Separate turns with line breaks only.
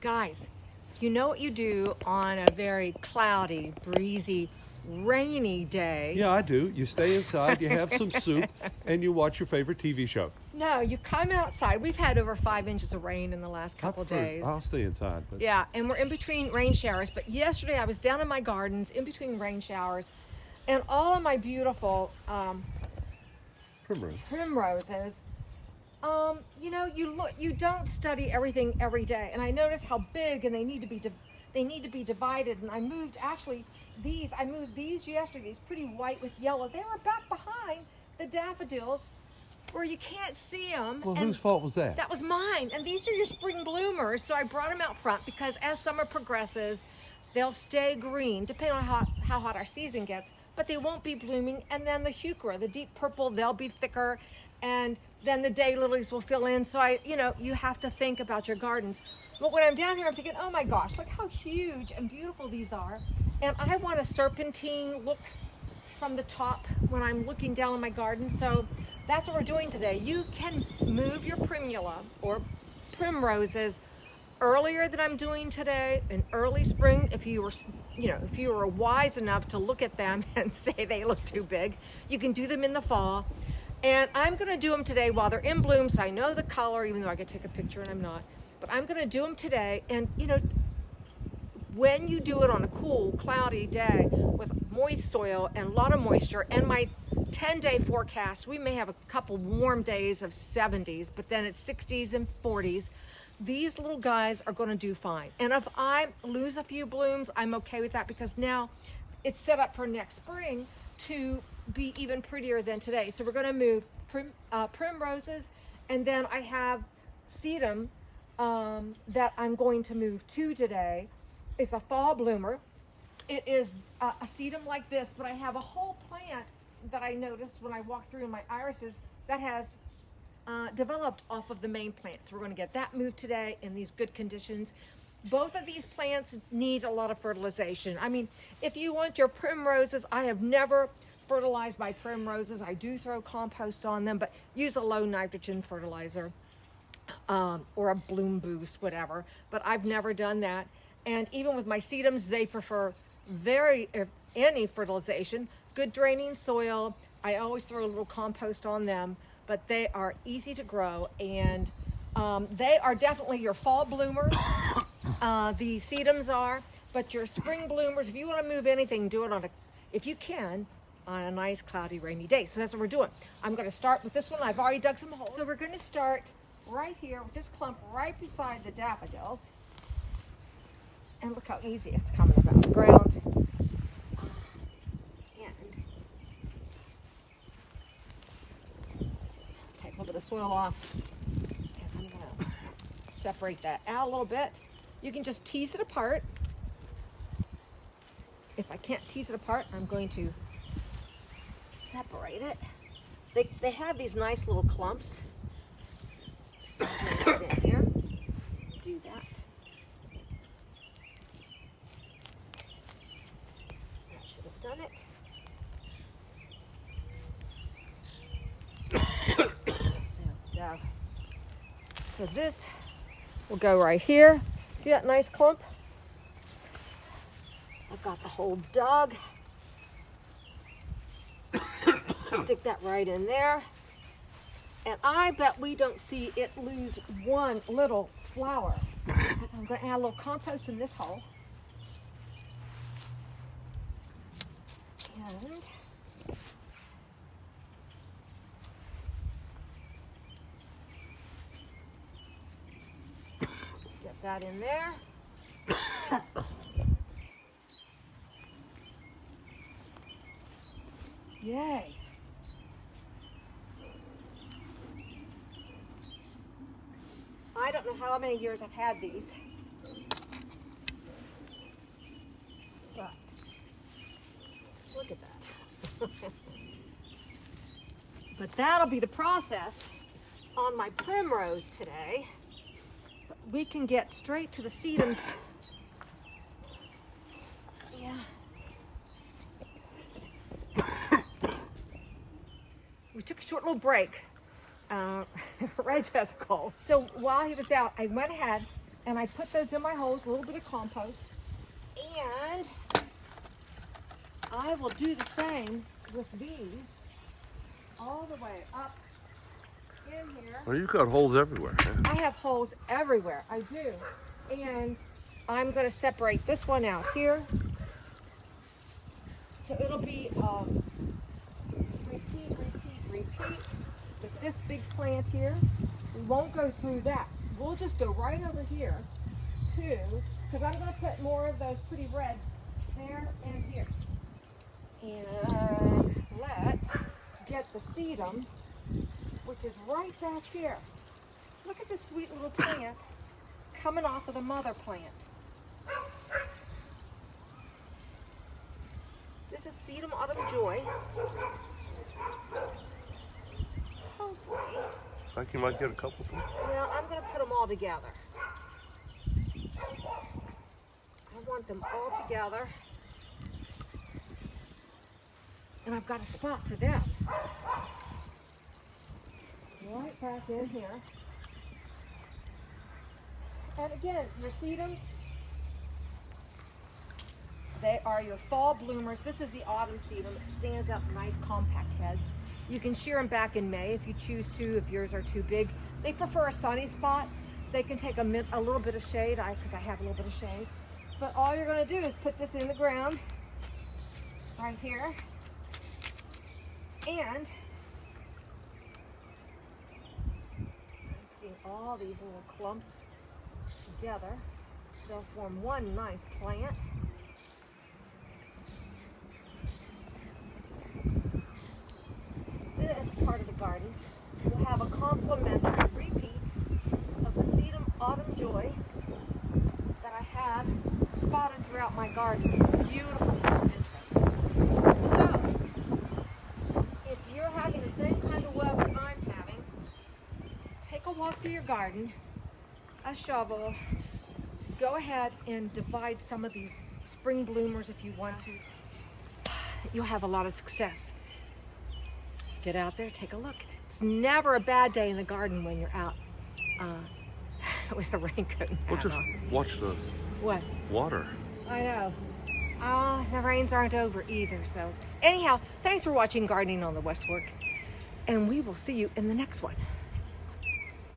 Guys, you know what you do on a very cloudy, breezy, rainy day?
Yeah, I do. You stay inside, you have some soup, and you watch your favorite TV show.
No, you come outside. We've had over 5 inches of rain in the last couple days.
I'll stay inside, but
Yeah, and we're in between rain showers. But yesterday I was down in my gardens in between rain showers, and all of my beautiful
Primrose.
primroses. You don't study everything every day, and I noticed how big and they need to be divided. And I moved these yesterday. These pretty white with yellow. They were back behind the daffodils, where you can't see them.
Well,
and
whose fault was that?
That was mine. And these are your spring bloomers, so I brought them out front because as summer progresses, they'll stay green, depending on how hot our season gets, but they won't be blooming. And then the heuchera, the deep purple, they'll be thicker, and then the daylilies will fill in. So you have to think about your gardens. But when I'm down here, I'm thinking, oh my gosh, look how huge and beautiful these are. And I want a serpentine look from the top when I'm looking down in my garden. So that's what we're doing today. You can move your primula or primroses earlier than I'm doing today in early spring if you were wise enough to look at them and say they look too big. You can do them in the fall. And I'm going to do them today while they're in bloom, so I know the color, even though I could take a picture and I'm not. But I'm going to do them today. And when you do it on a cool, cloudy day with moist soil and a lot of moisture, and my 10-day forecast, we may have a couple warm days of 70s, but then it's 60s and 40s. These little guys are going to do fine. And if I lose a few blooms, I'm okay with that, because now it's set up for next spring to be even prettier than today. So we're going to move primroses, and then I have sedum that I'm going to move to today. It's a fall bloomer. It is a sedum like this, but I have a whole plant that I noticed when I walked through in my irises that has developed off of the main plant. So we're going to get that moved today in these good conditions. Both of these plants need a lot of fertilization. I mean, if you want your primroses, I have never fertilized my primroses. I do throw compost on them, but use a low nitrogen fertilizer or a bloom boost, whatever. But I've never done that. And even with my sedums, they prefer any fertilization, good draining soil. I always throw a little compost on them, but they are easy to grow, and they are definitely your fall bloomers. The sedums are, but your spring bloomers, if you want to move anything, do it if you can, on a nice cloudy rainy day. So that's what we're doing. I'm going to start with this one. I've already dug some holes. So we're going to start right here with this clump right beside the daffodils. And look how easy it's coming up out of the ground. And take a little bit of soil off. And I'm going to separate that out a little bit. You can just tease it apart. If I can't tease it apart, I'm going to separate it. They have these nice little clumps. Put it in here. Do that. That should have done it. There we go. So this will go right here. See that nice clump? I've got the hole dug. Stick that right in there. And I bet we don't see it lose one little flower. So I'm going to add a little compost in this hole. And get that in there. Yay. I don't know how many years I've had these, but look at that. But that'll be the process on my primrose today. But we can get straight to the sedums. Yeah. We took a short little break. Reg has a cold. So while he was out, I went ahead, And I put those in my holes, a little bit of compost. And I will do the same with these all the way up in here.
Well, you've got holes everywhere. Huh?
I have holes everywhere, I do. And I'm gonna separate this one out here. So it'll be repeat. With this big plant here, we won't go through that. We'll just go right over here too, because I'm gonna put more of those pretty reds there and here. And let's get the sedum, which is right back here. Look at this sweet little plant coming off of the mother plant. This is Sedum Autumn Joy. Hopefully.
Looks like you might get a couple of them.
Well, I'm going to put them all together. I want them all together. And I've got a spot for them. Right back in here. And again, your sedums, they are your fall bloomers. This is the autumn sedum. It stands up nice compact heads. You can shear them back in May if you choose to, if yours are too big. They prefer a sunny spot. They can take a little bit of shade, because I have a little bit of shade. But all you're gonna do is put this in the ground, right here. And putting all these little clumps together, they'll form one nice plant. This part of the garden will have a complementary repeat of the Sedum Autumn Joy that I have spotted throughout my garden. It's beautiful for interest. So, if you're having the same kind of weather I'm having, take a walk through your garden, a shovel, go ahead and divide some of these spring bloomers if you want to. You'll have a lot of success. Get out there, take a look. It's never a bad day in the garden when you're out with a raincoat and
Well,
hat
just
on.
watch the
What?
water.
I know. The rains aren't over either. So anyhow, thanks for watching Gardening on the West Fork. And we will see you in the next one.